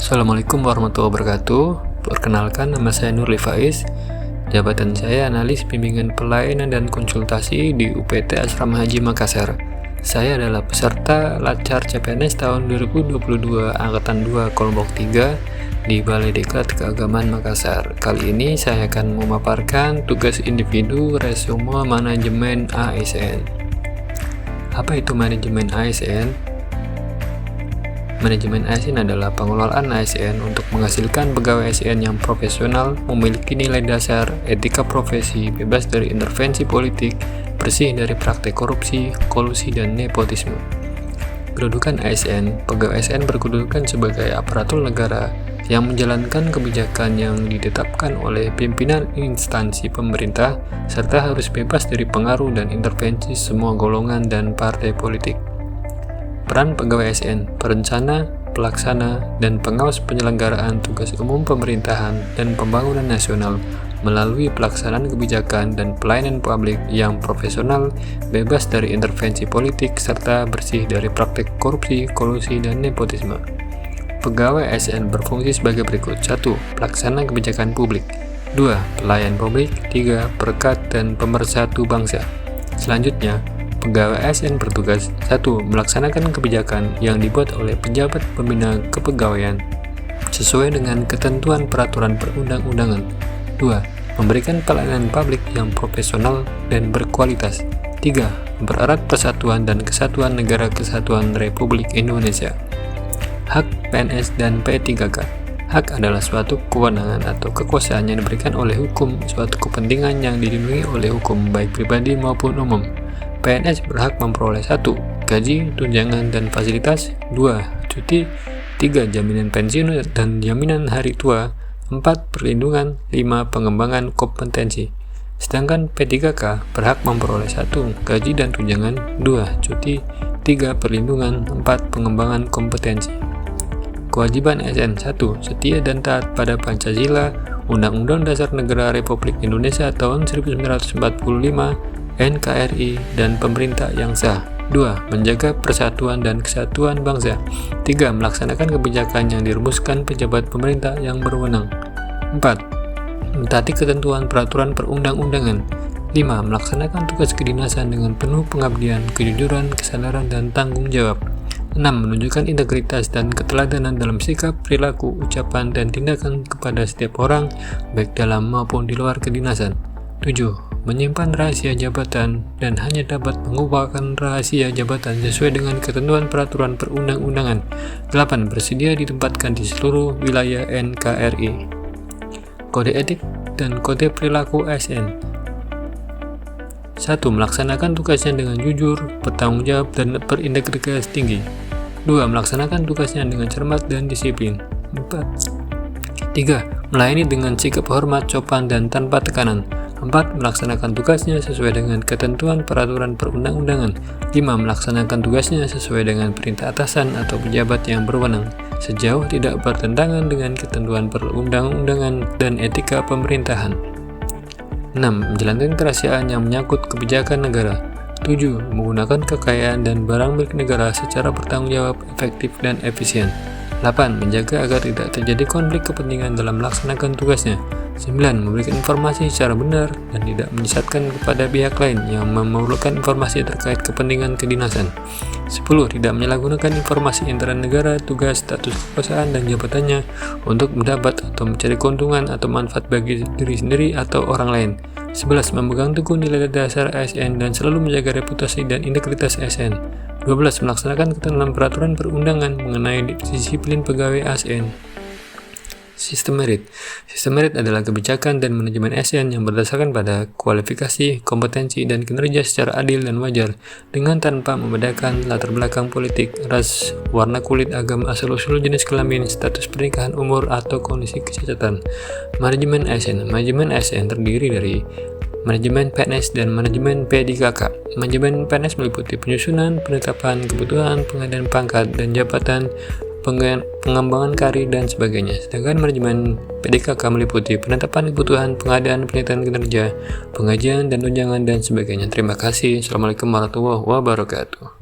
Assalamualaikum warahmatullahi wabarakatuh. Perkenalkan, nama saya Nurli Faiz. Jabatan saya analis bimbingan pelayanan dan konsultasi di UPT Asrama Haji Makassar. Saya adalah peserta Lacar CPNS tahun 2022 Angkatan 2 Kelompok 3 di Balai Diklat Keagamaan Makassar. Kali ini saya akan memaparkan tugas individu resume manajemen ASN. Apa itu manajemen ASN? Manajemen ASN adalah pengelolaan ASN untuk menghasilkan pegawai ASN yang profesional, memiliki nilai dasar, etika profesi, bebas dari intervensi politik, bersih dari praktek korupsi, kolusi, dan nepotisme. Kedudukan ASN, pegawai ASN berkedudukan sebagai aparatur negara yang menjalankan kebijakan yang ditetapkan oleh pimpinan instansi pemerintah, serta harus bebas dari pengaruh dan intervensi semua golongan dan partai politik. Peran pegawai ASN, perencana, pelaksana, dan pengawas penyelenggaraan tugas umum pemerintahan dan pembangunan nasional melalui pelaksanaan kebijakan dan pelayanan publik yang profesional, bebas dari intervensi politik, serta bersih dari praktek korupsi, kolusi, dan nepotisme. Pegawai ASN berfungsi sebagai berikut. 1. Pelaksana kebijakan publik. 2. Pelayan publik. 3. Perekat dan pemersatu bangsa. Selanjutnya, pegawai ASN bertugas 1. Melaksanakan kebijakan yang dibuat oleh pejabat pembina kepegawaian sesuai dengan ketentuan peraturan perundang-undangan. 2. Memberikan pelayanan publik yang profesional dan berkualitas. 3. Mempererat persatuan dan kesatuan Negara Kesatuan Republik Indonesia. Hak PNS dan P3K. Hak adalah suatu kewenangan atau kekuasaan yang diberikan oleh hukum, suatu kepentingan yang dilindungi oleh hukum, baik pribadi maupun umum. PNS berhak memperoleh 1. Gaji, tunjangan, dan fasilitas. 2. Cuti. 3. Jaminan pensiun dan jaminan hari tua. 4. Perlindungan. 5. Pengembangan kompetensi. Sedangkan P3K berhak memperoleh 1. Gaji dan tunjangan. 2. Cuti. 3. Perlindungan. 4. Pengembangan kompetensi. Kewajiban ASN. 1. Setia dan taat pada Pancasila, Undang-Undang Dasar Negara Republik Indonesia tahun 1945, NKRI, dan pemerintah yang sah. 2. Menjaga persatuan dan kesatuan bangsa. 3. Melaksanakan kebijakan yang dirumuskan pejabat pemerintah yang berwenang. 4. Mentaati ketentuan peraturan perundang-undangan. 5. Melaksanakan tugas kedinasan dengan penuh pengabdian, kejujuran, kesadaran, dan tanggung jawab. 6. Menunjukkan integritas dan keteladanan dalam sikap, perilaku, ucapan, dan tindakan kepada setiap orang, baik dalam maupun di luar kedinasan. 7. Menyimpan rahasia jabatan dan hanya dapat mengupakan rahasia jabatan sesuai dengan ketentuan peraturan perundang-undangan. 8. Bersedia ditempatkan di seluruh wilayah NKRI. Kode etik dan kode perilaku ASN. 1. Melaksanakan tugasnya dengan jujur, bertanggung jawab, dan berintegritas tinggi. 2. Melaksanakan tugasnya dengan cermat dan disiplin. 3. Melayani dengan sikap hormat, sopan, dan tanpa tekanan. 4. Melaksanakan tugasnya sesuai dengan ketentuan peraturan perundang-undangan. 5. Melaksanakan tugasnya sesuai dengan perintah atasan atau pejabat yang berwenang, sejauh tidak bertentangan dengan ketentuan perundang-undangan dan etika pemerintahan. 6. Menjalankan kerahasiaan yang menyangkut kebijakan negara. 7. Menggunakan kekayaan dan barang milik negara secara bertanggung jawab, efektif, dan efisien. 8. Menjaga agar tidak terjadi konflik kepentingan dalam melaksanakan tugasnya. 9. Memberikan informasi secara benar dan tidak menyesatkan kepada pihak lain yang memerlukan informasi terkait kepentingan kedinasan. 10. Tidak menyalahgunakan informasi antara negara, tugas, status kekuasaan, dan jabatannya untuk mendapat atau mencari keuntungan atau manfaat bagi diri sendiri atau orang lain. 11. Memegang teguh nilai dasar ASN dan selalu menjaga reputasi dan integritas ASN. 12. Melaksanakan ketentuan peraturan perundangan mengenai disiplin pegawai ASN. Sistem merit. Sistem merit adalah kebijakan dan manajemen ASN yang berdasarkan pada kualifikasi, kompetensi, dan kinerja secara adil dan wajar, dengan tanpa membedakan latar belakang politik, ras, warna kulit, agama, asal-usul, jenis kelamin, status pernikahan, umur, atau kondisi kesehatan. Manajemen ASN. Manajemen ASN terdiri dari manajemen PNS dan manajemen P3K. Manajemen PNS meliputi penyusunan, penetapan kebutuhan, pengadaan pangkat dan jabatan, pengembangan karir, dan sebagainya. Sedangkan manajemen P3K meliputi penetapan kebutuhan, pengadaan, penelitian kinerja, pengajian, dan tunjangan, dan sebagainya. Terima kasih. Assalamualaikum warahmatullahi wabarakatuh.